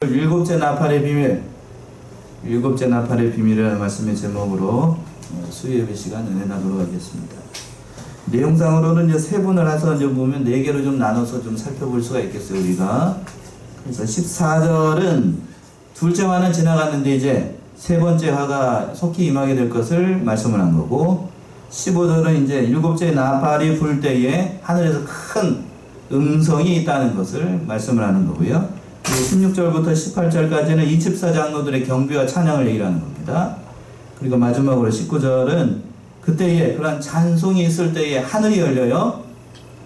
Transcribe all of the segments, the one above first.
일곱째 나팔의 비밀, 일곱째 나팔의 비밀이라는 말씀의 제목으로 수요예배 시간 은혜 나누도록 하겠습니다. 내용상으로는 이제 세분을 해서 이제 보면 4개로 좀 나눠서 좀 살펴볼 수가 있겠어요, 우리가. 그래서 14절은 둘째 화는 지나갔는데 이제 세 번째 화가 속히 임하게 될 것을 말씀을 한 거고, 15절은 이제 일곱째 나팔이 불 때에 하늘에서 큰 음성이 있다는 것을 말씀을 하는 거고요. 16절부터 18절까지는 24장로들의 경배와 찬양을 얘기하는 겁니다. 그리고 마지막으로 19절은 그때에 그런 찬송이 있을 때에 하늘이 열려요.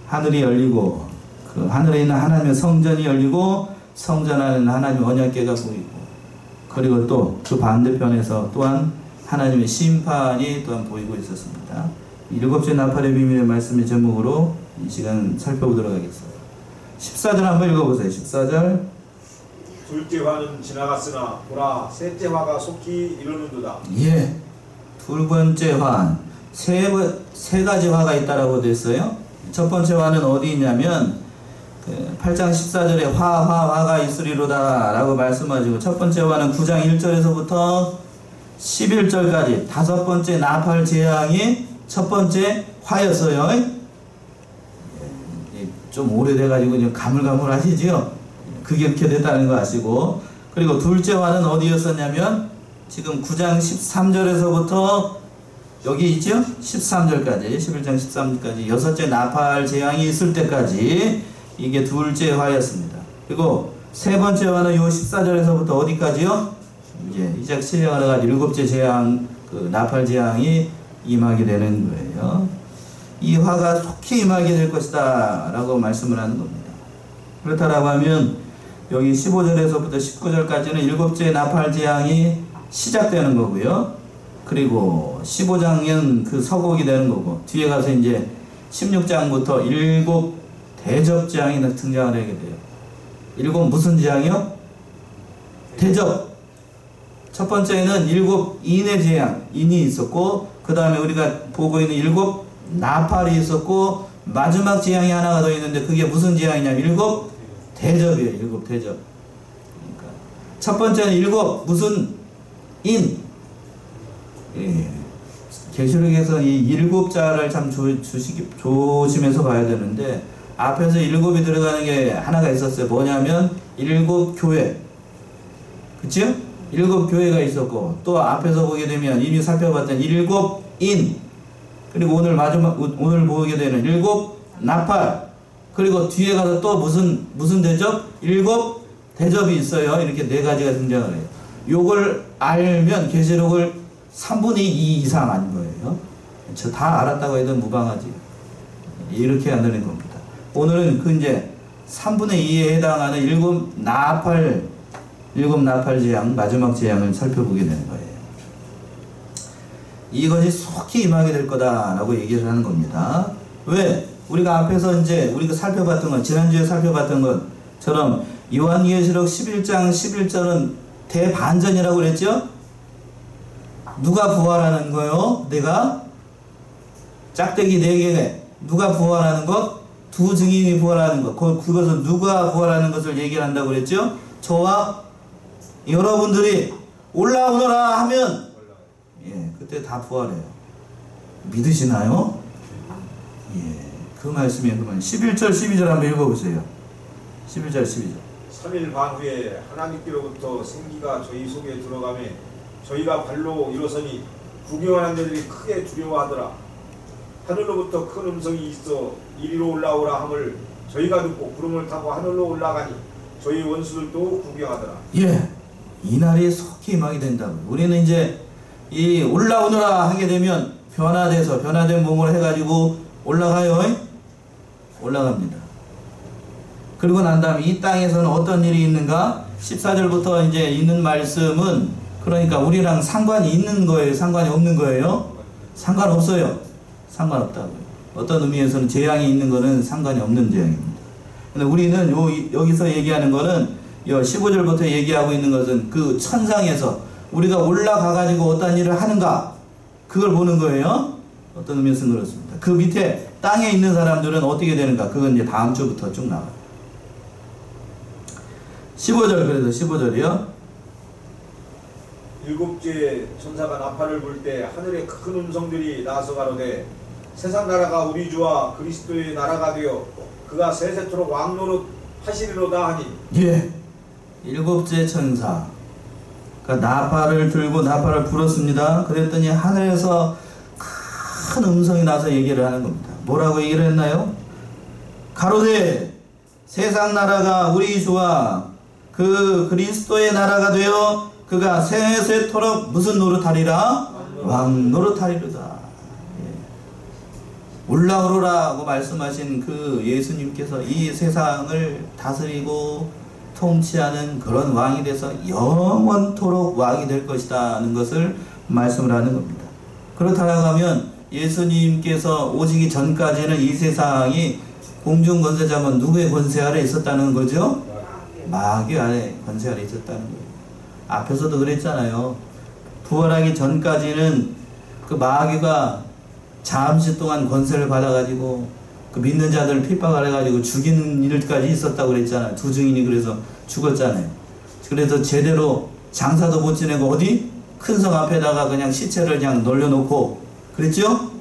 하늘이 열리고 그 하늘에 있는 하나님의 성전이 열리고 성전 안에는 하나님의 언약궤가 보이고, 그리고 또 그 반대편에서 또한 하나님의 심판이 또한 보이고 있었습니다. 일곱째 나팔의 비밀의 말씀의 제목으로 이 시간 살펴보도록 하겠습니다. 14절 한번 읽어보세요. 14절. 둘째 화는 지나갔으나 보라 셋째 화가 속히 이르는도다. 예, 두 번째 화, 세 가지 화가 있다라고 됐어요. 첫 번째 화는 어디 있냐면 8장 14절에 화가 있으리로다 라고 말씀하시고, 첫 번째 화는 9장 1절에서부터 11절까지 다섯 번째 나팔 재앙이 첫 번째 화였어요. 좀 오래돼가지고 좀 가물가물하시죠? 그게 이렇게 됐다는 거 아시고, 그리고 둘째 화는 어디였었냐면 지금 9장 13절에서부터 여기 있죠? 13절까지 11장 13절까지 여섯째 나팔 재앙이 있을 때까지 이게 둘째 화였습니다. 그리고 세 번째 화는 요 14절에서부터 어디까지요? 이제 시작하다가 일곱째 재앙, 그 나팔 재앙이 임하게 되는 거예요. 이 화가 속히 임하게 될 것이다 라고 말씀을 하는 겁니다. 그렇다라고 하면 여기 15절에서부터 19절까지는 일곱째 나팔 재앙이 시작되는 거고요. 그리고 15장은 그 서곡이 되는 거고, 뒤에 가서 이제 16장부터 일곱 대접 재앙이 등장을 하게 돼요. 일곱 무슨 재앙이요? 대접. 첫 번째는 일곱 인의 재앙, 인이 있었고, 그 다음에 우리가 보고 있는 일곱 나팔이 있었고, 마지막 재앙이 하나가 더 있는데 그게 무슨 재앙이냐면 일곱 대접이에요. 일곱 대접. 그러니까 첫 번째는 일곱 무슨 인. 예. 계시록에서 이 일곱 자를 참 조심해서 봐야 되는데, 앞에서 일곱이 들어가는 게 하나가 있었어요. 뭐냐면 일곱 교회. 그치요? 일곱 교회가 있었고, 또 앞에서 보게 되면 이미 살펴봤던 일곱 인, 그리고 오늘 보게 되는 일곱 나팔, 그리고 뒤에 가서 또 무슨 대접? 일곱 대접이 있어요. 이렇게 네 가지가 등장을 해요. 요걸 알면 계시록을 3분의 2 이상 아닌 거예요. 저 다 알았다고 해도 무방하지. 이렇게 해야 되는 겁니다. 오늘은 그 이제 3분의 2에 해당하는 일곱 나팔 재앙, 마지막 재앙을 살펴보게 되는 거예요. 이것이 속히 임하게 될 거다라고 얘기를 하는 겁니다. 왜? 우리가 앞에서 이제 우리가 살펴봤던 것, 지난주에 살펴봤던 것처럼 요한계시록 11장 11절은 대반전이라고 그랬죠? 누가 부활하는 거요? 내가 짝대기 4개, 누가 부활하는 것? 두 증인이 부활하는 것. 그것은 누가 부활하는 것을 얘기를 한다고 그랬죠? 저와 여러분들이 올라오너라 하면, 예, 그때 다 부활해요. 믿으시나요? 예, 그 말씀이 그 말. 11절 12절 한번 읽어보세요. 11절 12절. 3일 반 후에 하나님께로부터 생기가 저희 속에 들어가매 저희가 발로 일어서니 구경하는 자들이 크게 두려워하더라. 하늘로부터 큰 음성이 있어 이리로 올라오라 함을 저희가 듣고 구름을 타고 하늘로 올라가니 저희 원수들도 구경하더라. 예, 이 날이 속히 임하게 된다고. 우리는 이제 이 올라오너라 하게 되면 변화된 몸을 해가지고 올라가요. 올라갑니다. 그리고 난 다음에 이 땅에서는 어떤 일이 있는가? 14절부터 이제 있는 말씀은, 그러니까 우리랑 상관이 있는 거예요? 상관이 없는 거예요? 상관없어요. 상관없다고요. 어떤 의미에서는 재앙이 있는 거는 상관이 없는 재앙입니다. 근데 우리는 여기서 얘기하는 거는 15절부터 얘기하고 있는 것은 그 천상에서 우리가 올라가가지고 어떤 일을 하는가, 그걸 보는 거예요. 어떤 의미에서는 그렇습니다. 그 밑에 땅에 있는 사람들은 어떻게 되는가, 그건 이제 다음 주부터 쭉 나와요. 15절 그래도 15절이요. 일곱째 천사가 나팔을 불 때 하늘에 큰 음성들이 나서 가로되 세상 나라가 우리 주와 그리스도의 나라가 되어 그가 세세토록 왕노릇 하시리로다 하니. 예. 일곱째 천사 나팔을 들고 나팔을 불었습니다. 그랬더니 하늘에서 큰 음성이 나서 얘기를 하는 겁니다. 뭐라고 얘기를 했나요? 가로되 세상 나라가 우리 주와 그 그리스도의 나라가 되어 그가 세세토록 무슨 노릇하리라? 왕 노릇하리로다. 예. 올라오로라고 말씀하신 그 예수님께서 이 세상을 다스리고 통치하는 그런 왕이 돼서 영원토록 왕이 될 것이라는 것을 말씀을 하는 겁니다. 그렇다고 하면 예수님께서 오시기 전까지는 이 세상이 공중 권세 자면 누구의 권세 아래 있었다는 거죠? 마귀 아래 권세 아래 있었다는 거예요. 앞에서도 그랬잖아요. 부활하기 전까지는 그 마귀가 잠시 동안 권세를 받아가지고 그 믿는 자들을 핍박을 해가지고 죽이는 일까지 있었다고 그랬잖아요. 두 증인이 그래서 죽었잖아요. 그래서 제대로 장사도 못 지내고 어디? 큰 성 앞에다가 그냥 시체를 그냥 널려놓고 그랬죠?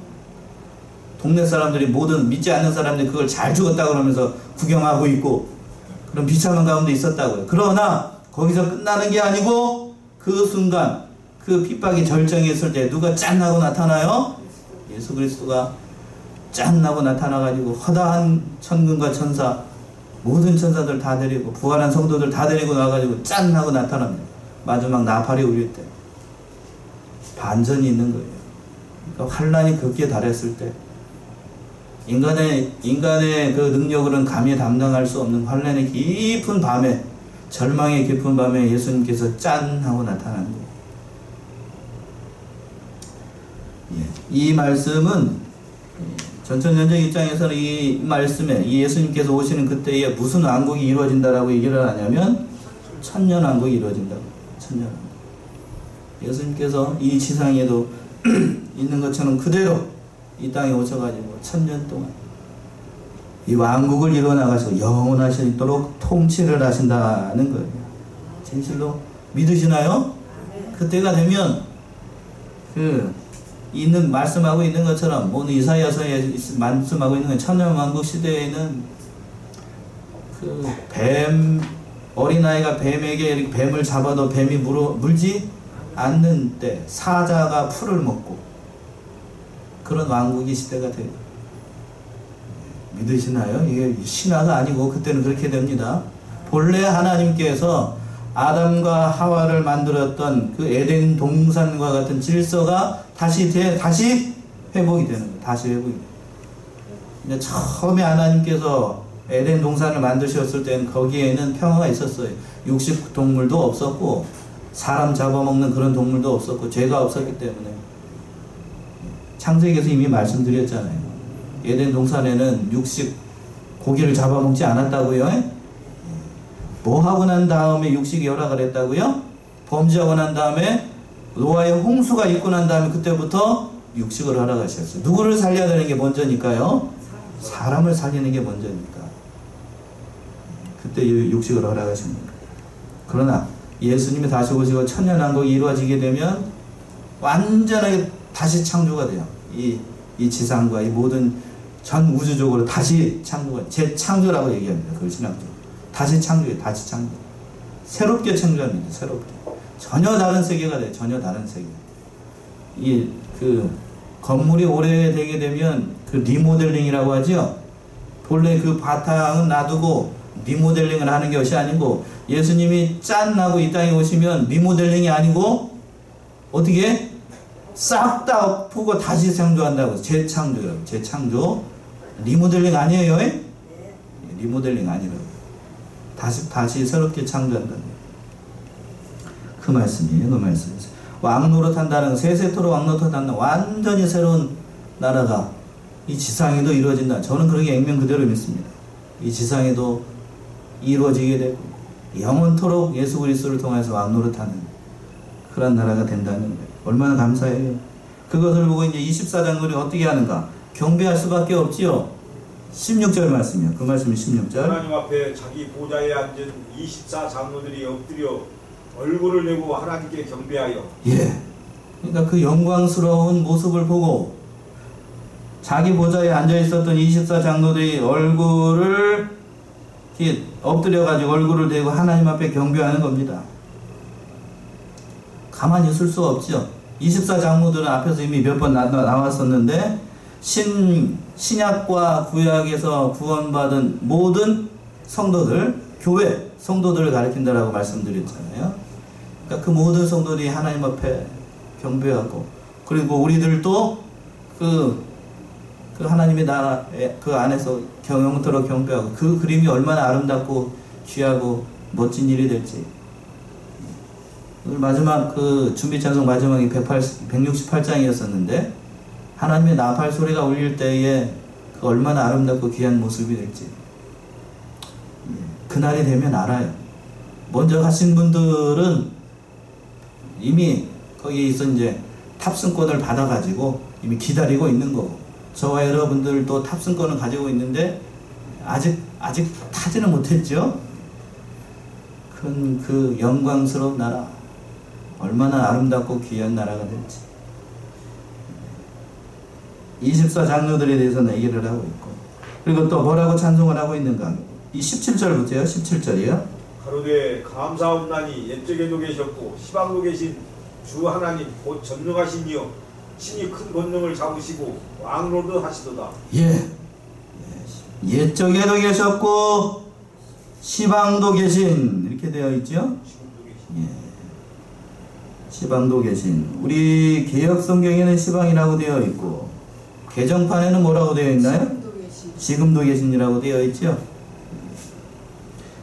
동네 사람들이 모든 믿지 않는 사람들이 그걸 잘 죽었다 그러면서 구경하고 있고 그런 비참한 가운데 있었다고요. 그러나 거기서 끝나는 게 아니고 그 순간 그 핍박이 절정했을 때 누가 짠 하고 나타나요? 예수 그리스도가 짠 하고 나타나가지고 허다한 천군과 천사 모든 천사들 다 데리고 부활한 성도들 다 데리고 나와가지고 짠 하고 나타납니다. 마지막 나팔이 울릴 때 반전이 있는 거예요. 그러니까 환란이 극기에 달했을 때 인간의 그 능력으로는 감히 감당할 수 없는 환란의 깊은 밤에 절망의 깊은 밤에 예수님께서 짠 하고 나타나는 거예요. 예. 이 말씀은 전천전쟁 입장에서는 이 말씀에 이 예수님께서 오시는 그때에 무슨 왕국이 이루어진다라고 얘기를 하냐면 천년왕국이 이루어진다고. 천년왕국. 예수님께서 이 지상에도 있는 것처럼 그대로 이 땅에 오셔가지고 천년 동안 이 왕국을 이루어나가시고 영원하시도록 통치를 하신다는 거예요. 진실로 믿으시나요? 그때가 되면 있는 말씀하고 있는 것처럼 오늘 이사야서에 말씀하고 있는 건 천년왕국 시대에는 그 뱀 어린아이가 뱀에게 이렇게 뱀을 잡아도 뱀이 물지 않는 때 사자가 풀을 먹고 그런 왕국의 시대가 돼요. 믿으시나요? 이게 신화가 아니고 그때는 그렇게 됩니다. 본래 하나님께서 아담과 하와를 만들었던 그 에덴 동산과 같은 질서가 다시 회복이 되는 거예요. 다시 회복이 돼요. 근데 처음에 하나님께서 에덴 동산을 만드셨을 때는 거기에는 평화가 있었어요. 육식 동물도 없었고 사람 잡아먹는 그런 동물도 없었고 죄가 없었기 때문에 창세기에서 이미 말씀드렸잖아요. 에덴 동산에는 육식 고기를 잡아먹지 않았다고요. 뭐 하고 난 다음에 육식이 허락을 했다고요? 범죄하고 난 다음에 노아의 홍수가 있고 난 다음에 그때부터 육식을 허락하셨어요. 누구를 살려야 되는 게 먼저니까요? 사람을 살리는 게 먼저니까. 그때 육식을 허락하신 거예요. 그러나 예수님이 다시 오시고 천년왕국이 이루어지게 되면 완전하게 다시 창조가 돼요. 이 지상과 이 모든 전 우주적으로 다시 창조가, 재창조라고 얘기합니다. 그걸 신학적으로. 다시 창조해요. 다시 창조. 새롭게 창조합니다. 새롭게. 전혀 다른 세계가 돼요. 전혀 다른 세계. 건물이 오래되게 되면 그 리모델링이라고 하죠. 본래 그 바탕은 놔두고 리모델링을 하는 것이 아니고 예수님이 짠 하고 이 땅에 오시면 리모델링이 아니고 어떻게 싹 다 엎고 다시 창조한다고. 재창조라고. 재창조. 리모델링 아니에요? 리모델링 아니라고. 다시 새롭게 창조한다는 그 말씀이에요. 그 말씀이죠. 왕노릇한다는 세세토록 왕노릇한다는 완전히 새로운 나라가 이 지상에도 이루어진다. 저는 그렇게 액면 그대로 믿습니다. 이 지상에도 이루어지게 되고 영원토록 예수 그리스도를 통해서 왕노릇하는 그런 나라가 된다는 거예요. 얼마나 감사해요. 그것을 보고 이제 24장들이 어떻게 하는가? 경배할 수밖에 없지요. 16절 말씀이요. 그 말씀이 16절. 하나님 앞에 자기 보좌에 앉은 24 장로들이 엎드려 얼굴을 내고 하나님께 경배하여. 예. 그러니까 그 영광스러운 모습을 보고 자기 보좌에 앉아 있었던 24 장로들이 얼굴을 이렇게 엎드려 가지고 얼굴을 대고 하나님 앞에 경배하는 겁니다. 가만히 있을 수 없죠. 24 장로들은 앞에서 이미 몇 번 나왔었는데 신약과 구약에서 구원받은 모든 성도들, 교회 성도들을 가리킨다라고 말씀드렸잖아요. 그러니까 그 모든 성도들이 하나님 앞에 경배하고, 그리고 우리들도 그 하나님의 나라 그 안에서 영원토록 경배하고, 그 그림이 얼마나 아름답고 귀하고 멋진 일이 될지. 오늘 마지막 그 준비 찬송 마지막이 168장이었었는데 하나님의 나팔 소리가 울릴 때에 그 얼마나 아름답고 귀한 모습이 될지 그날이 되면 알아요. 먼저 가신 분들은 이미 거기에서 이제 탑승권을 받아가지고 이미 기다리고 있는 거고, 저와 여러분들도 탑승권을 가지고 있는데 아직 타지는 못했죠. 그 영광스러운 나라, 얼마나 아름답고 귀한 나라가 될지. 24 장로들에 대해서는 얘기를 하고 있고, 그리고 또 뭐라고 찬송을 하고 있는가? 이 17절부터요. 17절이요. 가로되 감사옵나니 옛적에도 계셨고 시방도 계신 주 하나님 곧 전능하신 이여 친히 큰 권능을 잡으시고 왕노릇 하시도다. 예. 옛적에도 계셨고 시방도 계신, 이렇게 되어 있죠. 지금도 계신. 예. 시방도 계신. 우리 개역 성경에는 시방이라고 되어 있고 개정판에는 뭐라고 되어 있나요? 지금도 계신이라고 되어 있죠.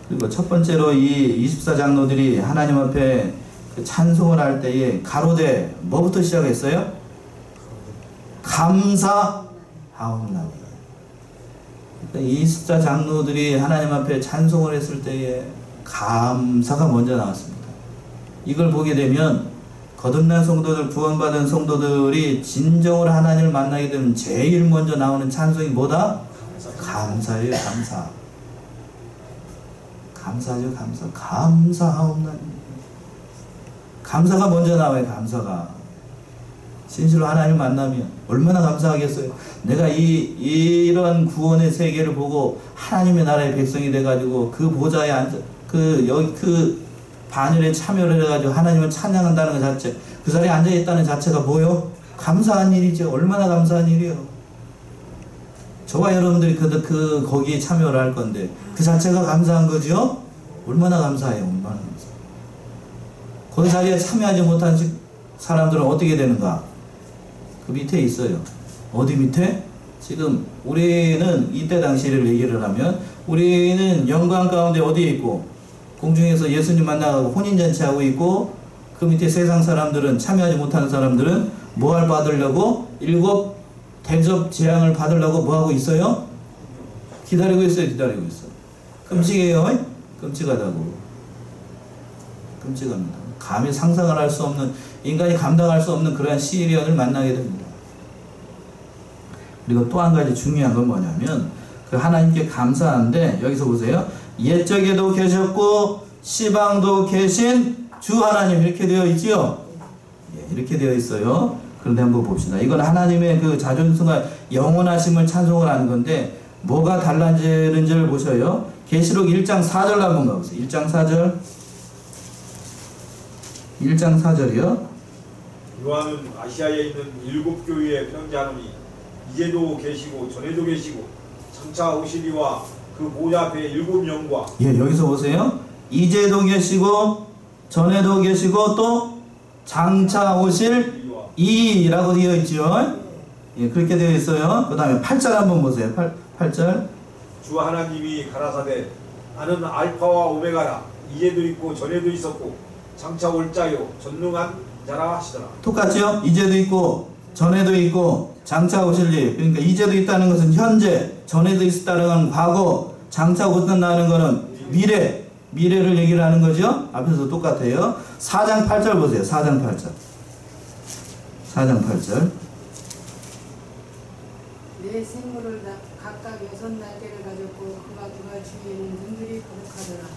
그리고 첫 번째로 이 24 장로들이 하나님 앞에 그 찬송을 할 때에 가로되 뭐부터 시작했어요? 감사하옵나니. 그러니까 24 장로들이 하나님 앞에 찬송을 했을 때에 감사가 먼저 나왔습니다. 이걸 보게 되면 거듭난 성도들, 구원받은 성도들이 진정으로 하나님을 만나게 되면 제일 먼저 나오는 찬송이 뭐다? 감사예요. 감사. 감사죠. 감사. 감사하옵나니. 감사가 먼저 나와요. 감사가. 진실로 하나님을 만나면 얼마나 감사하겠어요. 내가 이런 구원의 세계를 보고 하나님의 나라의 백성이 돼가지고 그 보좌에 앉아 그 반열에 참여를 해가지고 하나님을 찬양한다는 것 자체, 그 자리에 앉아있다는 자체가 뭐요? 감사한 일이죠. 얼마나 감사한 일이요. 저와 여러분들이 거기에 참여를 할 건데 그 자체가 감사한 거죠. 얼마나 감사해요. 얼마나 감사. 그 자리에 참여하지 못한 사람들은 어떻게 되는가? 그 밑에 있어요. 어디 밑에? 지금 우리는 이때 당시를 얘기를 하면 우리는 영광 가운데 어디에 있고 공중에서 예수님 만나고 혼인잔치하고 있고, 그 밑에 세상 사람들은, 참여하지 못하는 사람들은 뭐 받으려고? 7 대접 재앙을 받으려고 뭐하고 있어요? 기다리고 있어요. 기다리고 있어요. 끔찍해요. 끔찍하다고. 끔찍합니다. 감히 상상을 할 수 없는, 인간이 감당할 수 없는 그러한 시련을 만나게 됩니다. 그리고 또 한 가지 중요한 건 뭐냐면 그 하나님께 감사한데, 여기서 보세요. 옛적에도 계셨고 시방도 계신 주 하나님, 이렇게 되어 있지요. 예, 이렇게 되어 있어요. 그런데 한번 봅시다. 이건 하나님의 그 자존심과 영원하심을 찬송을 하는 건데 뭐가 달라지는지를 보셔요. 계시록 1장 4절 한번 가보세요. 1장 4절. 1장 4절이요. 요한은 아시아에 있는 7 교회에 편지하노니 이제도 계시고 전에도 계시고 장차 오시리와 그 보좌 앞에 7 영과. 예, 여기서 보세요. 이제도 계시고 전에도 계시고 또 장차 오실 이라고 되어 있죠. 예, 그렇게 되어 있어요. 그 다음에 8절 한번 보세요. 8절. 주 하나님이 가라사대 나는 알파와 오메가라. 이제도 있고 전에도 있었고 장차 올 자요 전능한 자라 하시더라. 똑같죠? 이제도 있고 전에도 있고 장차 오실 일. 그러니까 이제도 있다는 것은 현재, 전에도 있었다는 건 과거, 장차 오신다는 것은 미래를 얘기를 하는 거죠. 앞에서 똑같아요. 4장 8절 보세요. 4장 8절. 4장 8절. 내 내 생물을 각각 6날개를 가졌고 그가 주위에 있는 눈들이 거룩하더라.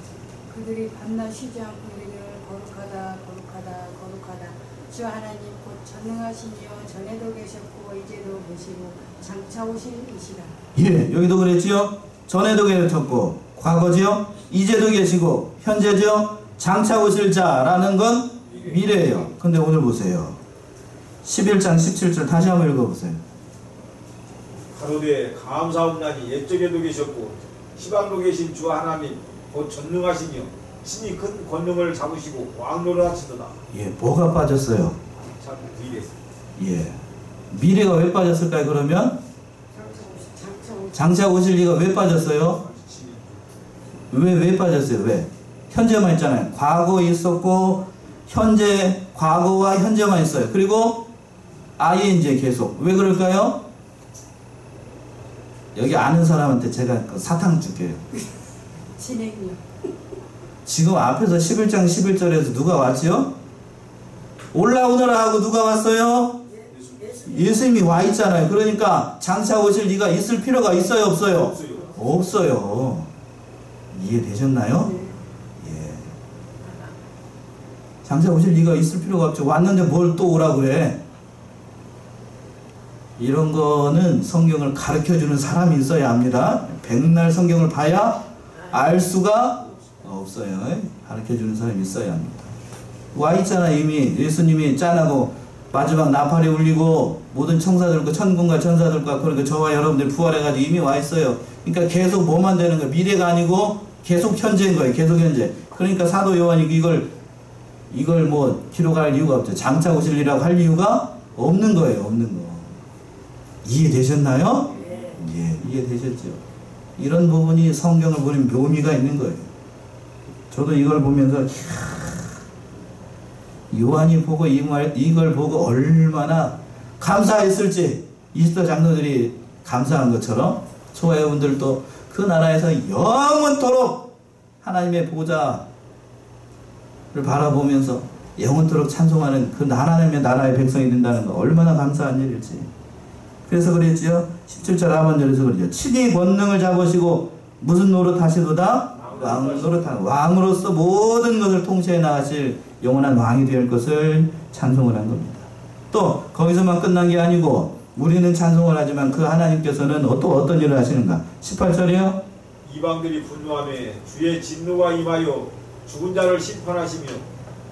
그들이 밤낮 쉬지 않고 이르기를 거룩하다 거룩하다 거룩하다. 주 하나님 곧 전능하시니요 전에도 계셨고 이제도 계시고 장차 오실 이시라. 예, 여기도 그랬지요. 전에도 계셨고 과거지요. 이제도 계시고 현재죠. 장차 오실 자라는 건 미래예요. 근데 오늘 보세요. 11장 17절 다시 한번 읽어보세요. 가로되 감사옵나니 옛적에도 계셨고 시방도 계신 주 하나님 곧 전능하시니요 신이 큰 권능을 잡으시고 왕노를 하시도다. 예, 뭐가 빠졌어요? 참 미래. 예, 미래가 왜 빠졌을까요? 그러면 장차 오실 리가 왜 빠졌어요? 왜 빠졌어요? 왜? 현재만 있잖아요. 과거 있었고 현재, 과거와 현재만 있어요. 그리고 아예 이제 계속. 왜 그럴까요? 여기 아는 사람한테 제가 사탕 줄게요. 진행요. 지금 앞에서 11장 11절에서 누가 왔지요? 올라오너라 하고 누가 왔어요? 예수님이 와 있잖아요. 그러니까 장차 오실 리가 있을 필요가 있어요? 없어요? 없어요. 이해되셨나요? 예. 장차 오실 리가 있을 필요가 없죠. 왔는데 뭘 또 오라 그래? 이런 거는 성경을 가르쳐주는 사람이 있어야 합니다. 백날 성경을 봐야 알 수가 없어요. 가르쳐주는 사람이 있어야 합니다. 와 있잖아. 이미 예수님이 짠하고 마지막 나팔이 울리고 모든 천사들과 천군과 천사들과 그리고 저와 여러분들 부활해가지고 이미 와 있어요. 그러니까 계속 뭐만 되는 거예요? 미래가 아니고 계속 현재인 거예요. 계속 현재. 그러니까 사도 요한이 이걸 뭐 기록할 이유가 없죠. 장차 오실리라고 할 이유가 없는 거예요. 없는 거. 이해되셨나요? 예, 이해되셨죠? 이런 부분이 성경을 보는 묘미가 있는 거예요. 저도 이걸 보면서 요한이 보고 이걸 보고 얼마나 감사했을지 이스터 장로들이 감사한 것처럼 저와 여러분들도 그 나라에서 영원토록 하나님의 보좌를 바라보면서 영원토록 찬송하는 그 하나님의 나라의 백성이 된다는 거 얼마나 감사한 일일지. 그래서 그랬지요. 17절 하반절에서 그러죠. 친히 권능을 잡으시고 무슨 노릇 하시도다? 왕 노릇하는 왕으로서 모든 것을 통치해 나가실 영원한 왕이 될 것을 찬송을 한 겁니다. 또 거기서만 끝난 게 아니고 우리는 찬송을 하지만 그 하나님께서는 또 어떤 일을 하시는가? 18절이요. 이방들이 분노하며 주의 진노가 임하여 죽은 자를 심판하시며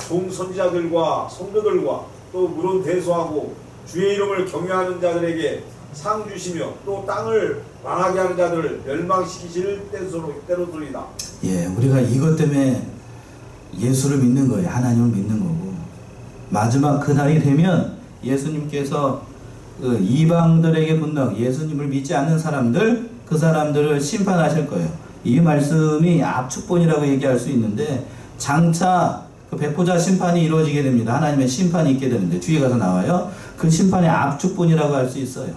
종선지자들과 성도들과 또 물론 대소하고 주의 이름을 경외하는 자들에게 상 주시며 또 땅을 망하게 하는 자들을 멸망시키실 때로소리다. 예, 우리가 이것 때문에 예수를 믿는 거예요. 하나님을 믿는 거고. 마지막 그날이 되면 예수님께서 그 이방들에게 분노하고 예수님을 믿지 않는 사람들, 그 사람들을 심판하실 거예요. 이 말씀이 압축본이라고 얘기할 수 있는데 장차 그 백보자 심판이 이루어지게 됩니다. 하나님의 심판이 있게 되는데 뒤에 가서 나와요. 그 심판의 압축본이라고 할 수 있어요.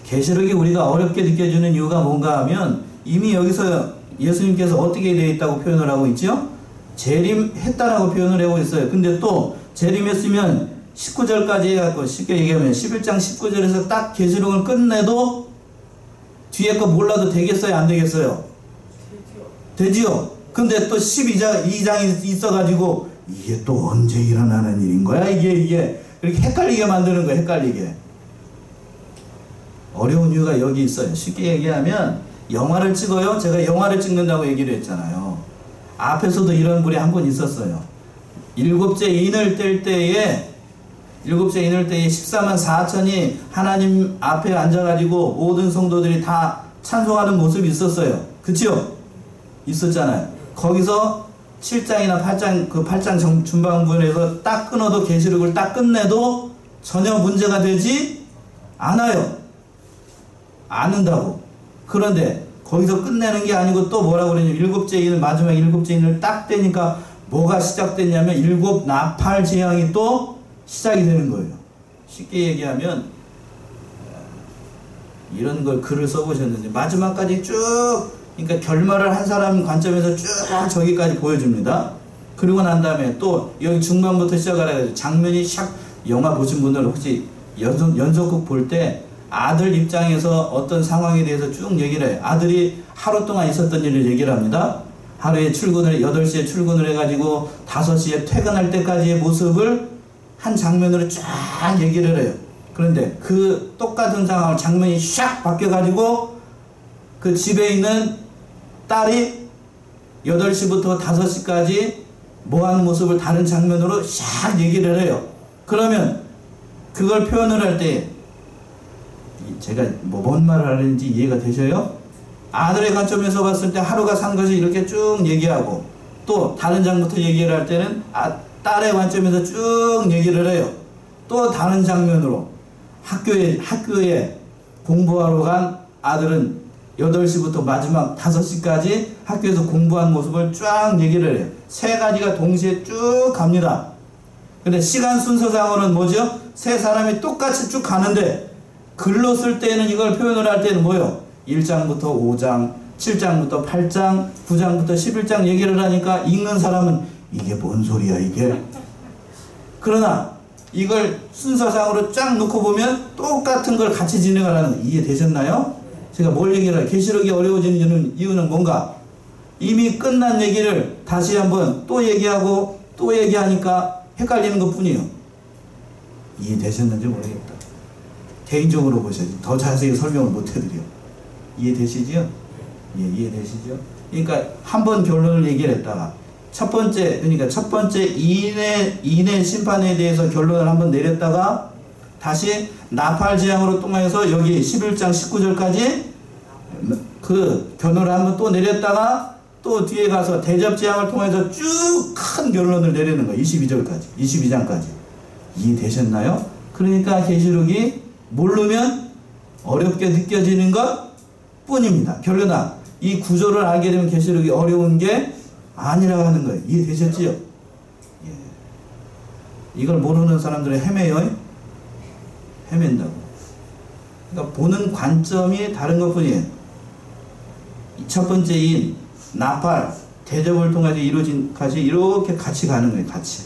계시록이 우리가 어렵게 느껴지는 이유가 뭔가 하면 이미 여기서 예수님께서 어떻게 되어 있다고 표현을 하고 있죠? 재림했다라고 표현을 하고 있어요. 근데 또 재림했으면 19절까지 해갖고 쉽게 얘기하면 11장 19절에서 딱 계시록을 끝내도 뒤에 거 몰라도 되겠어요? 안 되겠어요? 되지요? 근데 또 12장이 있어가지고 이게 또 언제 일어나는 일인 거야? 이게 이렇게 헷갈리게 만드는 거야. 헷갈리게. 어려운 이유가 여기 있어요. 쉽게 얘기하면 영화를 찍어요. 제가 영화를 찍는다고 얘기를 했잖아요. 앞에서도 이런 글이 한 번 있었어요. 일곱째 인을 뗄 때에 14만 4천이 하나님 앞에 앉아가지고 모든 성도들이 다 찬송하는 모습이 있었어요. 그치요? 있었잖아요. 거기서 7장이나 8장, 그 8장 중반부에서 딱 끊어도 계시록을 딱 끝내도 전혀 문제가 되지 않아요. 않는다고. 그런데 거기서 끝내는 게 아니고 또 뭐라고 그러냐면 마지막 일곱째 인을 딱 떼니까 뭐가 시작됐냐면 일곱 나팔 재앙이 또 시작이 되는 거예요. 쉽게 얘기하면 이런 걸 글을 써보셨는데 마지막까지 쭉 그러니까 결말을 한 사람 관점에서 쭉 저기까지 보여줍니다. 그리고 난 다음에 또 여기 중반부터 시작을 해가지고 장면이 샥 영화 보신 분들 혹시 연속극 볼 때 아들 입장에서 어떤 상황에 대해서 쭉 얘기를 해요. 아들이 하루 동안 있었던 일을 얘기를 합니다. 하루에 8시에 출근을 해가지고 5시에 퇴근할 때까지의 모습을 한 장면으로 쫙 얘기를 해요. 그런데 그 똑같은 상황, 장면이 샥 바뀌어가지고 그 집에 있는 딸이 8시부터 5시까지 뭐 하는 모습을 다른 장면으로 샥 얘기를 해요. 그러면 그걸 표현을 할 때 제가 뭔 말을 하는지 이해가 되셔요? 아들의 관점에서 봤을 때 하루가 산 것이 이렇게 쭉 얘기하고, 또 다른 장부터 얘기를 할 때는 딸의 관점에서 쭉 얘기를 해요. 또 다른 장면으로 학교에 공부하러 간 아들은 8시부터 마지막 5시까지 학교에서 공부한 모습을 쫙 얘기를 해요. 세 가지가 동시에 쭉 갑니다. 근데 시간 순서상으로는 뭐죠? 세 사람이 똑같이 쭉 가는데 글로 쓸 때는 이걸 표현을 할 때는 뭐요? 1장부터 5장, 7장부터 8장, 9장부터 11장 얘기를 하니까 읽는 사람은 이게 뭔 소리야 이게? 그러나 이걸 순서상으로 쫙 놓고 보면 똑같은 걸 같이 진행을 하는 거 이해되셨나요? 제가 뭘 얘기를 해요? 계시록이 어려워지는 이유는 뭔가? 이미 끝난 얘기를 다시 한번 또 얘기하고 또 얘기하니까 헷갈리는 것 뿐이에요. 이해되셨는지 모르겠다. 개인적으로 보셔야지. 더 자세히 설명을 못 해드려요. 이해되시죠? 예, 이해되시죠? 그러니까 한 번 결론을 얘기를 했다가 첫 번째 인의 심판에 대해서 결론을 한번 내렸다가 다시 나팔재앙으로 통해서 여기 11장 19절까지 그 결론을 한번 또 내렸다가 또 뒤에 가서 대접재앙을 통해서 쭉 큰 결론을 내리는 거예요. 22장까지. 이해되셨나요? 그러니까 계시록이 모르면 어렵게 느껴지는 것 뿐입니다. 결론아, 이 구조를 알게 되면 계시록이 어려운 게 아니라고 하는 거예요. 이해되셨지요? 예. 이걸 모르는 사람들은 헤매요. 헤맨다고. 그러니까 보는 관점이 다른 것 뿐이에요. 첫 번째 인, 나팔, 대접을 통해서 이루어진 것이 이렇게 같이 가는 거예요. 같이.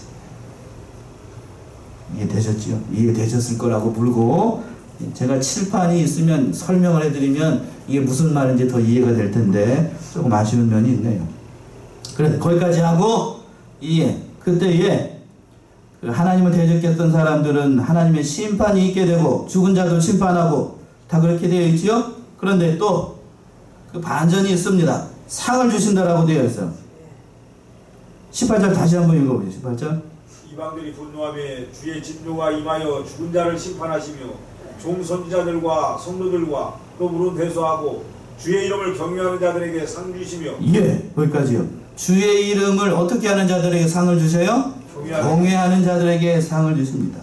이해되셨지요? 이해되셨을 거라고 물고, 제가 칠판이 있으면 설명을 해드리면 이게 무슨 말인지 더 이해가 될 텐데 조금 아쉬운 면이 있네요. 그래서 거기까지 하고 그때에 하나님을 대적했던 사람들은 하나님의 심판이 있게 되고 죽은 자도 심판하고 다 그렇게 되어 있지요. 그런데 또 그 반전이 있습니다. 상을 주신다라고 되어 있어요. 18절 다시 한번 읽어보세요. 18절. 이방들이 분노하며 주의 진노가 임하여 죽은 자를 심판하시며 종 선지자들과 성도들과 또 물은 대소하고 주의 이름을 경외하는 자들에게 상 주시며. 예, 거기까지요. 주의 이름을 어떻게 하는 자들에게 상을 주세요? 경외하는 자들에게 상을 주십니다.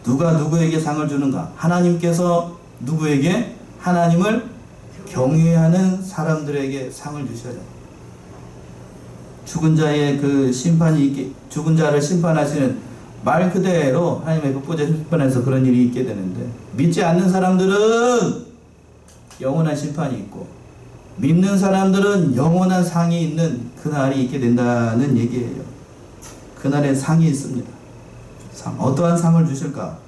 누가 누구에게 상을 주는가? 하나님께서 누구에게? 하나님을 경외하는 사람들에게 상을 주셔요. 죽은 자의 그 심판이 있게, 죽은 자를 심판하시는 말 그대로 하나님의 독보자 심판에서 그런 일이 있게 되는데, 믿지 않는 사람들은 영원한 심판이 있고 믿는 사람들은 영원한 상이 있는 그날이 있게 된다는 얘기예요. 그날에 상이 있습니다. 어떠한 상을 주실까?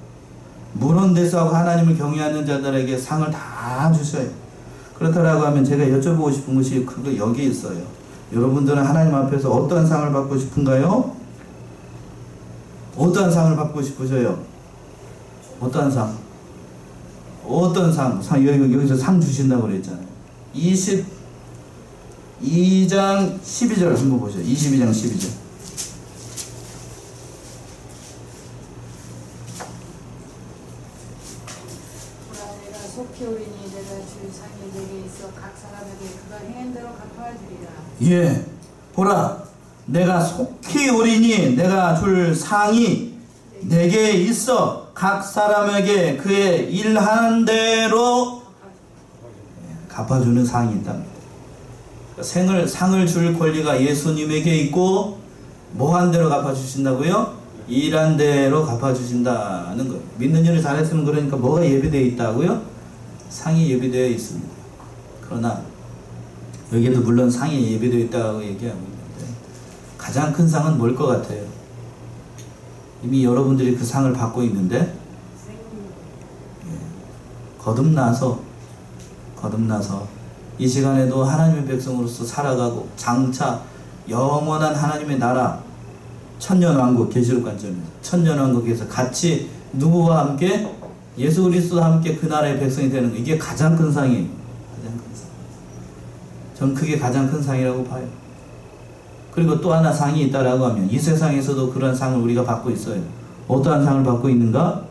물론대수하고 하나님을 경외하는 자들에게 상을 다 주셔요. 그렇다라고 하면 제가 여쭤보고 싶은 것이 그거 여기 있어요. 여러분들은 하나님 앞에서 어떠한 상을 받고 싶은가요? 어떠한 상을 받고 싶으셔요? 어떠한 상? 어떤 상? 여기서 상 주신다고 그랬잖아요. 22장 12절 한번 보세요. 22장 12절. 내가 속히 오리니 내가 줄 상이 내게 있어 각 사람에게 그가 행한 대로 갚아주리라. 예, 보라, 내가 속히 오리니 내가 줄 상이 내게 있어 각 사람에게 그의 일하는 대로 갚아주는 상이 있답니다. 상을 줄 권리가 예수님에게 있고 뭐한 대로 갚아주신다고요? 일한 대로 갚아주신다는 거예요. 믿는 일을 잘했으면 그러니까 뭐가 예비되어 있다고요? 상이 예비되어 있습니다. 그러나 여기에도 물론 상이 예비되어 있다고 얘기하고 있는데 가장 큰 상은 뭘 것 같아요? 이미 여러분들이 그 상을 받고 있는데 거듭나서 이 시간에도 하나님의 백성으로서 살아가고 장차 영원한 하나님의 나라 천년왕국, 계시록 관점에서 천년왕국에서 같이 누구와 함께? 예수 그리스도와 함께 그 나라의 백성이 되는 거, 이게 가장 큰 상이에요. 가장 큰 상. 전 그게 가장 큰 상이라고 봐요. 그리고 또 하나 상이 있다라고 하면 이 세상에서도 그런 상을 우리가 받고 있어요. 어떠한 상을 받고 있는가?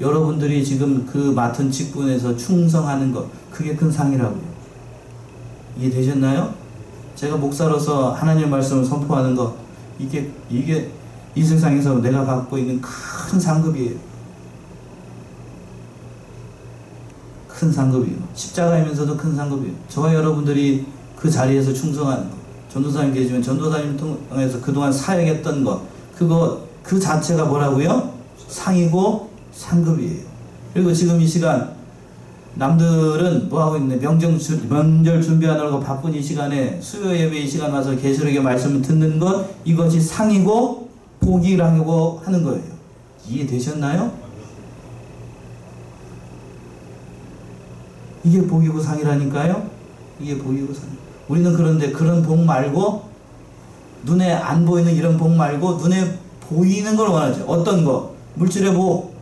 여러분들이 지금 그 맡은 직분에서 충성하는 것, 그게 큰 상이라고요. 이해되셨나요? 제가 목사로서 하나님의 말씀을 선포하는 것, 이게 이 세상에서 내가 갖고 있는 큰 상급이에요. 큰 상급이에요. 십자가이면서도 큰 상급이에요. 저와 여러분들이 그 자리에서 충성하는 것, 전도사님 계시면 전도사님 통해서 그동안 사역했던 것, 그 자체가 뭐라고요? 상이고 상급이에요. 그리고 지금 이 시간 남들은 뭐하고 있네? 명절 준비하느라고 바쁜 이 시간에 수요 예배 이 시간 와서 계시록의 말씀을 듣는 것, 이것이 상이고 복이라고 하는 거예요. 이해되셨나요? 이게 복이고 상이라니까요. 이게 복이고 상. 우리는 그런데 그런 복 말고, 눈에 안 보이는 이런 복 말고 눈에 보이는 걸 원하죠. 어떤 거? 물질의 복.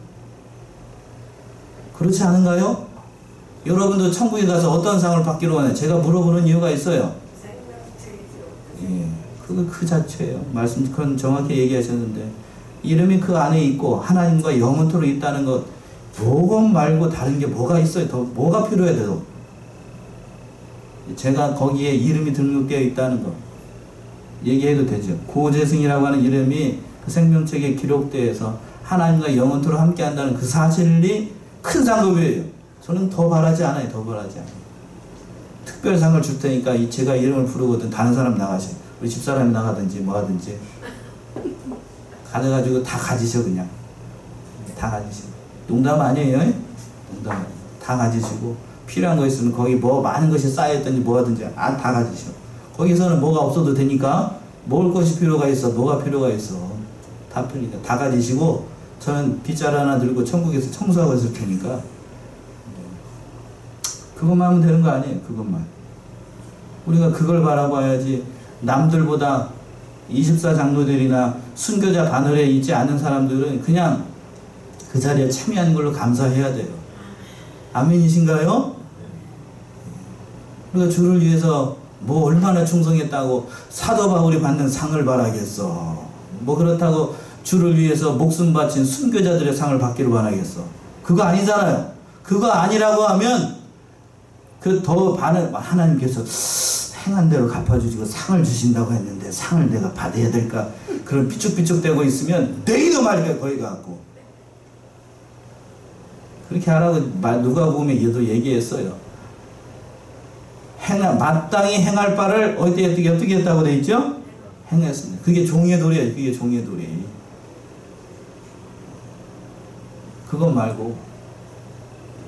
그렇지 않은가요? 여러분도 천국에 가서 어떤 상을 받기로 원해요? 제가 물어보는 이유가 있어요. 예, 그 자체예요. 말씀 그건 정확히 얘기하셨는데, 이름이 그 안에 있고 하나님과 영원토록 있다는 것, 복음 말고 다른 게 뭐가 있어요? 더 뭐가 필요해 돼요? 제가 거기에 이름이 등록되어 있다는 거 얘기해도 되죠. 고재승이라고 하는 이름이 그 생명책에 기록되어서 하나님과 영원토록 함께한다는 그 사실이 큰 상급이에요. 저는 더 바라지 않아요. 더 바라지 않아요. 특별상을 줄 테니까 제가 이름을 부르거든 다른 사람 나가시, 우리 집사람이 나가든지 뭐 하든지 가져가지고 다 가지셔. 그냥 다 가지셔. 농담 아니에요. 농담 아니에요. 다 가지시고 필요한 거 있으면 거기 뭐 많은 것이 쌓여있든지 뭐 하든지 다 가지셔. 거기서는 뭐가 없어도 되니까 먹을 것이 필요가 있어. 뭐가 필요가 있어. 다 필요니까 다 가지시고, 저는 빗자루 하나 들고 천국에서 청소하고 있을 테니까 그것만 하면 되는 거 아니에요. 그것만. 우리가 그걸 바라봐야지. 남들보다 24장로들이나 순교자 바늘에 있지 않은 사람들은 그냥 그 자리에 참여하는 걸로 감사해야 돼요. 아멘이신가요? 우리가 주를 위해서 뭐 얼마나 충성했다고 사도 바울이 받는 상을 바라겠어. 뭐 그렇다고 주를 위해서 목숨 바친 순교자들의 상을 받기를 바라겠어. 그거 아니잖아요. 그거 아니라고 하면 그 더 하나님께서 행한 대로 갚아주시고 상을 주신다고 했는데 상을 내가 받아야 될까? 그런 삐죽삐죽대고 있으면 내 이놈 아니까 거기 가고. 그렇게 하라고 누가복음에 얘도 얘기했어요. 마땅히 행할 바를 어떻게 했다고 돼 있죠? 행했습니다. 그게 종의 도리예요. 그게 종의 도리. 그것 말고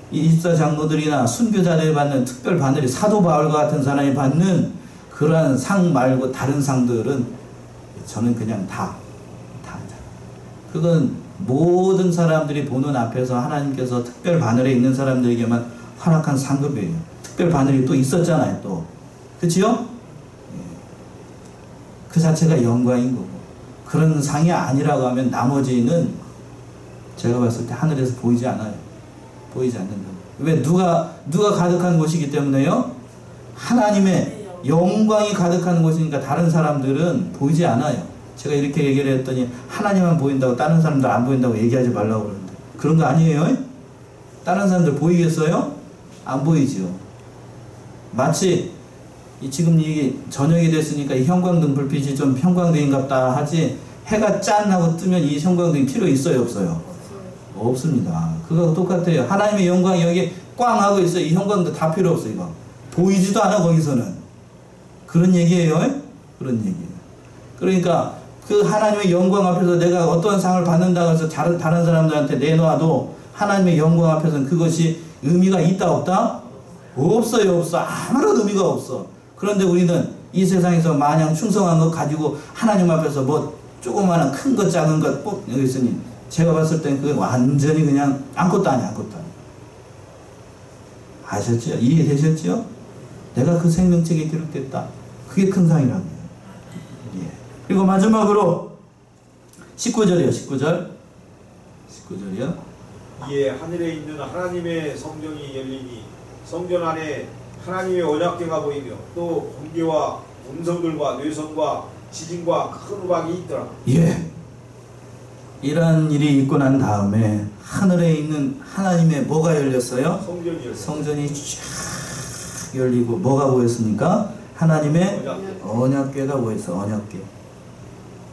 이 24장로들이나 순교자들이 받는 특별 바늘이 사도 바울과 같은 사람이 받는 그러한 상 말고 다른 상들은 저는 그냥 다. 그건 모든 사람들이 보는 앞에서 하나님께서 특별 바늘에 있는 사람들에게만 허락한 상급이에요. 특별 바늘이 또 있었잖아요. 또. 그치요? 그 자체가 영광인 거고. 그런 상이 아니라고 하면 나머지는 제가 봤을 때 하늘에서 보이지 않아요. 보이지 않는다. 왜? 누가 가득한 곳이기 때문에요? 하나님의 영광이 가득한 곳이니까 다른 사람들은 보이지 않아요. 제가 이렇게 얘기를 했더니 하나님만 보인다고 다른 사람들 안 보인다고 얘기하지 말라고 그러는데 그런 거 아니에요? 다른 사람들 보이겠어요? 안 보이죠. 마치 지금 이게 저녁이 됐으니까 이 형광등 불빛이 좀 형광등인갑다 하지, 해가 짠 하고 뜨면 이 형광등이 필요 있어요? 없어요? 없습니다. 그거 똑같아요. 하나님의 영광이 여기 꽝 하고 있어요. 이 형광등 다 필요 없어요. 이거 보이지도 않아. 거기서는. 그런 얘기예요. 그런 얘기예요. 그러니까 그 하나님의 영광 앞에서 내가 어떠한 상을 받는다고 해서 다른 사람들한테 내놔도 하나님의 영광 앞에서는 그것이 의미가 있다 없다? 없어요. 없어. 아무런 의미가 없어. 그런데 우리는 이 세상에서 마냥 충성한 것 가지고 하나님 앞에서 뭐 조그마한 큰 것 작은 것 여기 있으니 제가 봤을 땐 그건 완전히 그냥 아무것도 아니야. 아무것도 아니야. 아셨죠? 이해되셨죠? 내가 그 생명책에 기록됐다. 그게 큰 상이라는 거예요. 예. 그리고 마지막으로 19절이요. 19절이요. 이에 하늘에 있는 하나님의 성전이 열리니 성전 안에 하나님의 언약궤가 보이며 또 번개와 음성들과 뇌성과 지진과 큰 우박이 있더라. 예. 이러한 일이 있고 난 다음에 하늘에 있는 하나님의 뭐가 열렸어요? 성전이 열렸어요. 성전이 쫙 열리고 뭐가 보였습니까? 하나님의 언약궤가 보였어. 언약궤.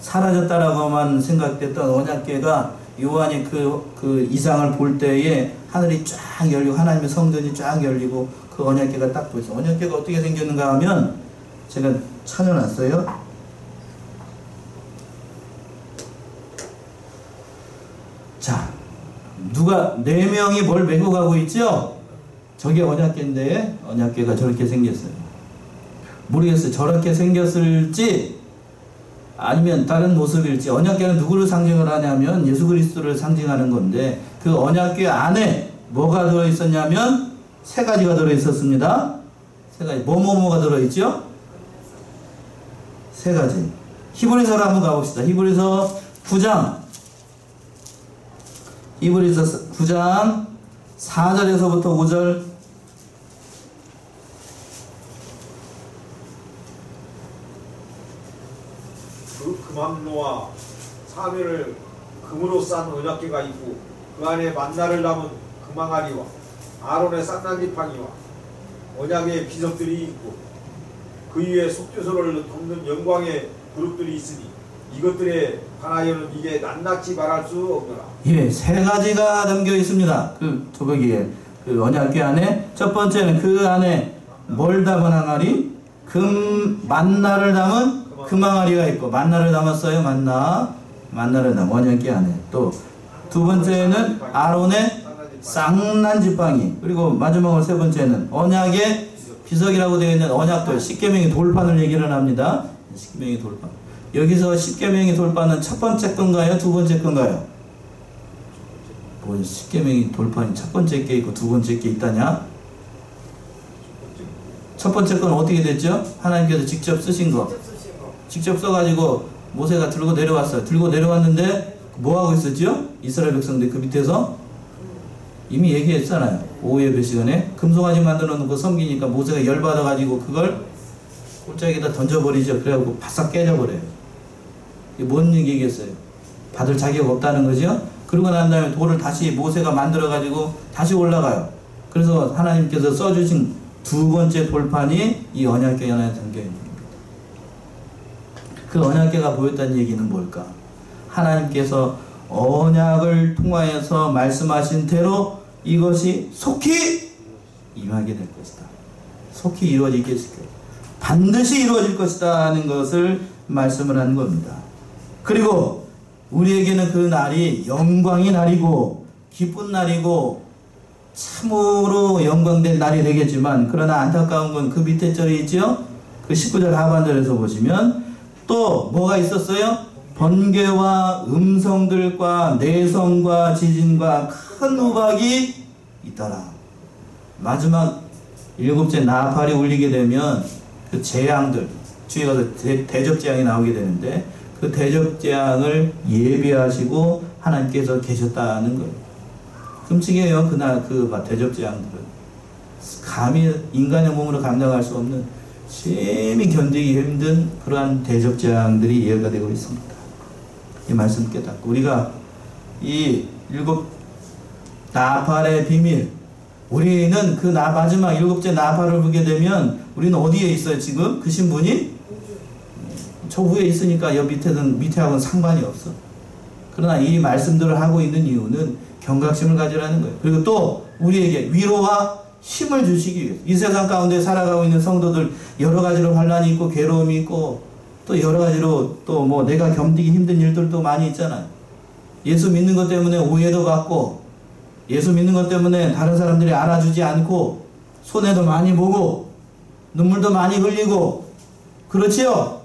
사라졌다라고만 생각됐던 언약궤가 요한이 그 이상을 볼 때에 하늘이 쫙 열리고 하나님의 성전이 쫙 열리고 그 언약궤가 딱 보였어. 언약궤가 어떻게 생겼는가 하면 제가 찾아놨어요. 자, 누가 4명이 뭘 메고 가고 있죠? 저게 언약궤인데 언약궤가 저렇게 생겼어요. 모르겠어요. 저렇게 생겼을지 아니면 다른 모습일지. 언약궤는 누구를 상징을 하냐면 예수 그리스도를 상징하는 건데 그 언약궤 안에 뭐가 들어있었냐면 3가지가 들어있었습니다. 3가지. 뭐가 들어있죠? 3가지. 히브리서로 한번 가봅시다. 히브리서 9장 4절에서부터 5절. 금함로와 사면을 금으로 싼 언약궤가 있고 그 안에 만나를 담은 금항아리와 아론의 쌍난지팡이와 언약의 비석들이 있고 그 위에 속죄소를 덮는 영광의 그룹들이 있으니 이것들에 관하여는 이게 낱낱이 말할 수 없노라. 예, 3가지가 담겨 있습니다. 그 조각에 그 언약궤 안에 첫 번째는 그 안에 뭘 담은 항아리? 만나를 담은 금항아리가 있고 만나를 담았어요. 만나를 담은 언약궤 안에. 또 두 번째는 아론의 쌍난지팡이. 그리고 마지막으로 3번째는 언약의 비석이라고 되어 있는 언약돌 10계명의 돌판을 얘기를 합니다. 10계명의 돌판. 여기서 10계명의 돌판은 첫 번째 건가요? 두 번째 건가요? 뭐 10계명의 돌판이 첫 번째 게 있고 두 번째 게 있다냐? 첫 번째 건 어떻게 됐죠? 하나님께서 직접 쓰신 거. 직접 써가지고 모세가 들고 내려왔어요. 들고 내려왔는데 뭐 하고 있었죠? 이스라엘 백성들 그 밑에서 이미 얘기했잖아요. 오후 예배 시간에 금송아지 만들어 놓고 섬기니까 모세가 열받아가지고 그걸 꼴짝에다 던져버리죠. 그래갖고 바싹 깨져버려요. 이게 뭔 얘기겠어요? 받을 자격 없다는 거죠. 그러고 난 다음에 돌을 다시 모세가 만들어가지고 다시 올라가요. 그래서 하나님께서 써주신 두 번째 돌판이 이 언약궤 안에 담겨있는 겁니다. 그 언약궤가 보였다는 얘기는 뭘까? 하나님께서 언약을 통하여서 말씀하신 대로 이것이 속히 임하게 될 것이다. 속히 이루어지게 될 것이다. 반드시 이루어질 것이다 하는 것을 말씀을 하는 겁니다. 그리고 우리에게는 그 날이 영광의 날이고 기쁜 날이고 참으로 영광된 날이 되겠지만 그러나 안타까운 건 그 밑에 절에 있죠. 그 19절 하반절에서 보시면 또 뭐가 있었어요? 번개와 음성들과 내성과 지진과 큰 우박이 있더라. 마지막 7째 나팔이 울리게 되면 그 재앙들, 뒤에 가서 대접재앙이 나오게 되는데 그 대접재앙을 예비하시고 하나님께서 계셨다는 거예요. 끔찍해요. 그날 그 대접재앙들은. 감히 인간의 몸으로 감당할 수 없는 심히 견디기 힘든 그러한 대접재앙들이 예가 되고 있습니다. 이 말씀 깨닫고 우리가 이 7 나팔의 비밀, 우리는 그 마지막 7째 나팔을 보게 되면 우리는 어디에 있어요? 지금 그 신분이 저 위에 있으니까 옆 밑에하고는 상관이 없어. 그러나 이 말씀들을 하고 있는 이유는 경각심을 가지라는 거예요. 그리고 또 우리에게 위로와 힘을 주시기 위해서. 이 세상 가운데 살아가고 있는 성도들 여러 가지로 환난이 있고 괴로움이 있고 또 여러 가지로 또 뭐 내가 견디기 힘든 일들도 많이 있잖아요. 예수 믿는 것 때문에 오해도 받고 예수 믿는 것 때문에 다른 사람들이 알아주지 않고 손해도 많이 보고 눈물도 많이 흘리고 그렇지요?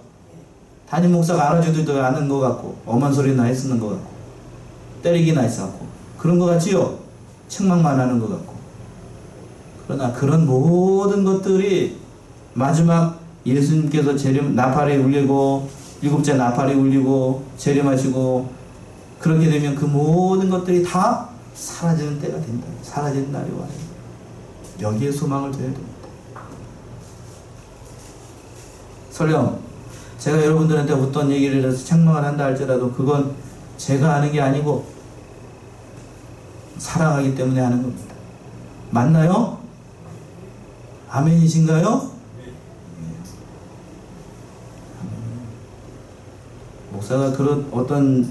담임 목사가 알아주지도 않은 것 같고 엄한 소리나 했쓰는 것 같고 때리기나 했었고 그런 것 같지요? 책망만 하는 것 같고 그러나 그런 모든 것들이 마지막 예수님께서 나팔이 울리고 일곱째 나팔이 울리고 재림하시고 그렇게 되면 그 모든 것들이 다 사라지는 때가 된다. 사라지는 날이 와요. 여기에 소망을 둬야 됩니다. 설령 제가 여러분들한테 어떤 얘기를 해서 책망을 한다 할지라도 그건 제가 하는 게 아니고 사랑하기 때문에 하는 겁니다. 맞나요? 아멘이신가요? 목사가 그런 어떤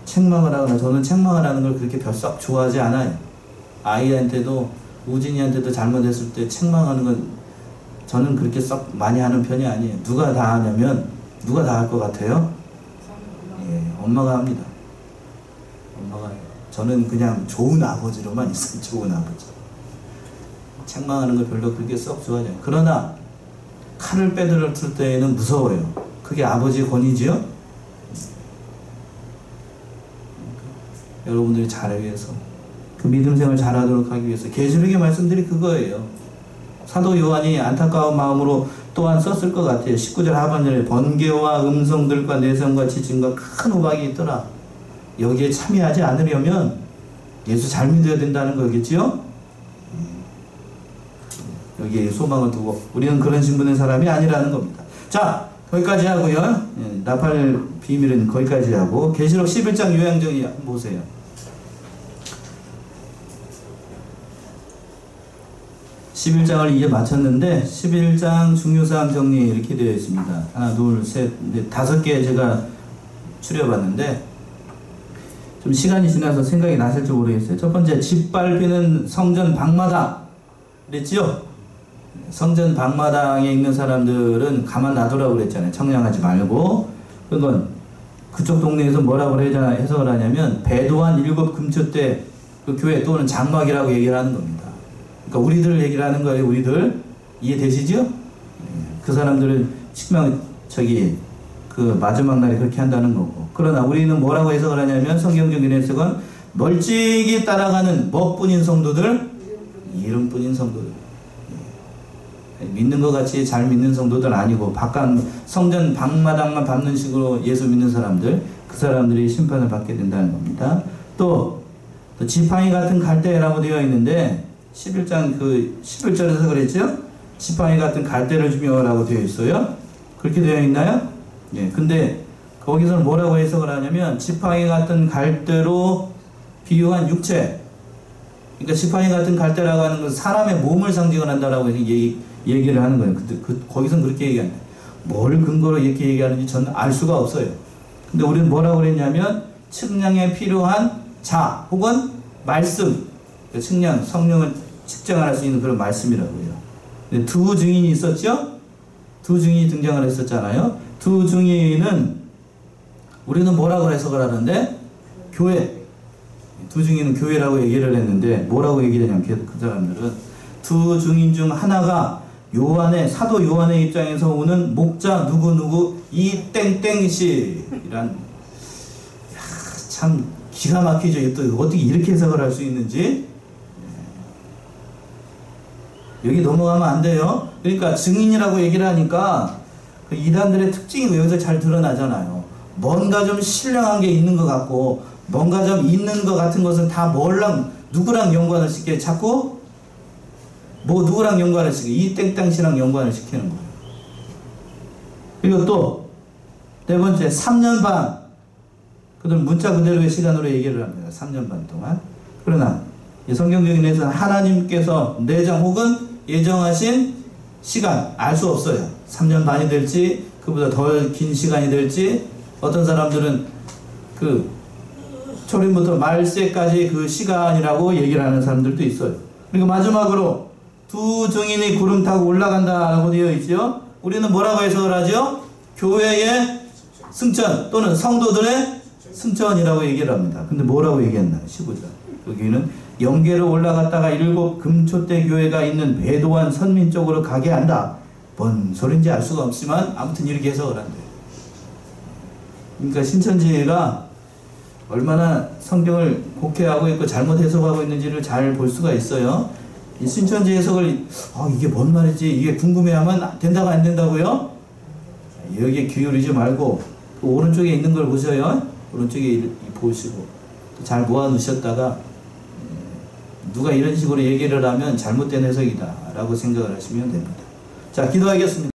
책망을 하거나 저는 책망을 하는 걸 그렇게 별썩 좋아하지 않아요. 아이한테도 우진이한테도 잘못했을 때 책망하는 건 저는 그렇게 썩 많이 하는 편이 아니에요. 누가 다 하냐면 누가 다 할 것 같아요? 예, 엄마가 합니다. 엄마가 해요. 저는 그냥 좋은 아버지로만 있어요. 좋은 아버지. 책망하는 거 별로 그렇게 썩 좋아하지 않아요. 그러나 칼을 빼들었을 때에는 무서워요. 그게 아버지의 권위지요? 여러분들이 잘하기 위해서 그 믿음 생활 잘하도록 하기 위해서 계시록의 말씀들이 그거예요. 사도 요한이 안타까운 마음으로 또한 썼을 것 같아요. 19절 하반절에 번개와 음성들과 내성과 지진과 큰 우박이 있더라. 여기에 참여하지 않으려면 예수 잘 믿어야 된다는 거겠지요? 여기에 소망을 두고 우리는 그런 신분의 사람이 아니라는 겁니다. 자, 거기까지 하고요. 나팔 비밀은 거기까지 하고 계시록 11장 요약정리 한번 보세요. 11장을 이제 마쳤는데 11장 중요사항 정리 이렇게 되어 있습니다. 하나, 둘, 셋, 넷, 5개 제가 추려봤는데 좀 시간이 지나서 생각이 나실지 모르겠어요. 첫 번째, 짓밟히는 성전 방마당 그랬지요? 성전 방마당에 있는 사람들은 가만 놔두라고 그랬잖아요. 청량하지 말고. 그건 그쪽 동네에서 뭐라고 해석을 하냐면 배도한 7 금초대 그 교회 또는 장막이라고 얘기를 하는 겁니다. 그러니까 우리들 얘기를 하는 거예요. 우리들 이해되시죠? 그 사람들은 그 마지막 날에 그렇게 한다는 거고. 그러나 우리는 뭐라고 해석을 하냐면 성경적인 해석은 멀찍이 따라가는 뭐뿐인 성도들, 이름뿐인 성도들. 믿는 것 같이 잘 믿는 성도들 아니고 바깥 성전 방마당만 밟는 식으로 예수 믿는 사람들, 그 사람들이 심판을 받게 된다는 겁니다. 또 지팡이 같은 갈대라고 되어 있는데 11장 그 11절에서 그랬죠? 지팡이 같은 갈대를 주며라고 되어 있어요. 그렇게 되어 있나요? 예. 근데 거기서는 뭐라고 해석을 하냐면 지팡이 같은 갈대로 비유한 육체. 그러니까 지팡이 같은 갈대라고 하는 것은 사람의 몸을 상징을 한다라고 얘기를 하는 거예요. 거기서는 그렇게 얘기합니다. 뭘 근거로 이렇게 얘기하는지 저는 알 수가 없어요. 근데 우리는 뭐라고 그랬냐면 측량에 필요한 자 혹은 말씀, 측량, 성령을 측정할 수 있는 그런 말씀이라고요. 근데 두 증인이 있었죠? 두 증인이 등장을 했었잖아요. 두 증인은 우리는 뭐라고 해석을 하는데 교회. 두 증인은 교회라고 얘기를 했는데 뭐라고 얘기를 하냐면 그 사람들은 두 증인 중 하나가 사도 요한의 입장에서 오는 목자 누구누구 이 땡땡씨란 참 기가 막히죠. 또 어떻게 이렇게 해석을 할 수 있는지 여기 넘어가면 안 돼요. 그러니까 증인이라고 얘기를 하니까 그 이단들의 특징이 여기서 잘 드러나잖아요. 뭔가 좀 신령한 게 있는 것 같고 뭔가 좀 있는 것 같은 것은 다 누구랑 연관을 시켜 자꾸 누구랑 연관을 시켜 이 땡땡씨랑 연관을 시키는 거예요. 그리고 또 네 번째 3년 반 그들 문자 그대로의 시간으로 얘기를 합니다. 3년 반 동안. 그러나 성경적인 해석은 하나님께서 내정 혹은 예정하신 시간 알 수 없어요. 3년 반이 될지 그보다 더 긴 시간이 될지 어떤 사람들은 그 초림부터 말세까지 그 시간이라고 얘기를 하는 사람들도 있어요. 그리고 마지막으로 두 증인이 구름 타고 올라간다라고 되어 있죠. 우리는 뭐라고 해석을 하죠? 교회의 승천 또는 성도들의 승천이라고 얘기를 합니다. 근데 뭐라고 얘기했나요? 15절. 여기는 영계로 올라갔다가 7 금초대 교회가 있는 배도한 선민 쪽으로 가게 한다. 뭔 소린지 알 수가 없지만 아무튼 이렇게 해석을 한대요. 그러니까 신천지가 얼마나 성경을 곡해하고 있고 잘못 해석하고 있는지를 잘 볼 수가 있어요. 이 신천지 해석을 이게 뭔 말이지? 이게 궁금해하면 된다고 안 된다고요? 여기에 기울이지 말고 그 오른쪽에 있는 걸 보세요. 오른쪽에 보시고 잘 모아 놓으셨다가 누가 이런 식으로 얘기를 하면 잘못된 해석이다 라고 생각을 하시면 됩니다. 자, 기도하겠습니다.